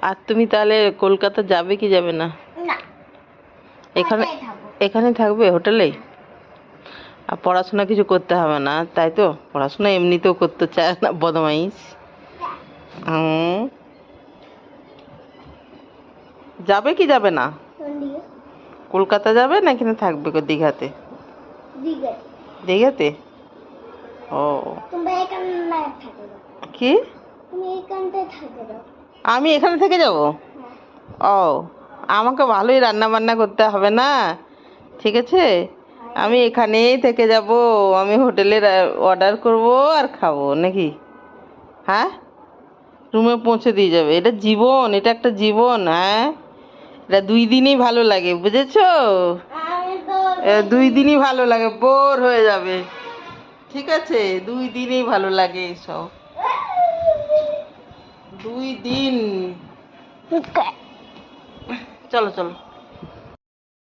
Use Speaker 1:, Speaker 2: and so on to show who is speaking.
Speaker 1: আর তুমি তাহলে কলকাতা যাবে কি যাবে না?
Speaker 2: না,
Speaker 1: এখানে
Speaker 2: বাসায় থাকবো।
Speaker 1: এখানে থাকবে হোটেলে? আর পড়াশোনা কিছু করতে হবে না, তাই তো? পড়াশোনা এমনিতেও করতে চায় না, বদমাইশ। হুম, যাবে কি যাবে না?
Speaker 2: কোন দিকে?
Speaker 1: কলকাতা যাবে না এখানে থাকবে দীঘাতে?
Speaker 2: দিকে।
Speaker 1: দীঘাতে? ও,
Speaker 2: তুমি এখানে না থাকে দাও।
Speaker 1: কি?
Speaker 2: তুমি এখানটায় থাকে দাও।
Speaker 1: আমি এখানে থেকে যাব? ও, আমাকে ভালোই রান্না বান্না করতে হবে না, ঠিক আছে? আমি এখানেই থেকে যাব, আমি হোটেলে অর্ডার করব আর খাবো নাকি? হ্যাঁ, রুমে পৌঁছে দিয়ে যাবে। এটা জীবন, এটা একটা জীবন। হ্যাঁ, এটা 2 দিনই ভালো লাগে, বুঝেছো?
Speaker 2: আমি তো
Speaker 1: 2 দিনই ভালো লাগে, বোর হয়ে যাবে, ঠিক আছে? 2 দিনই ভালো লাগে এসব, 2 দিন। চলো চলো।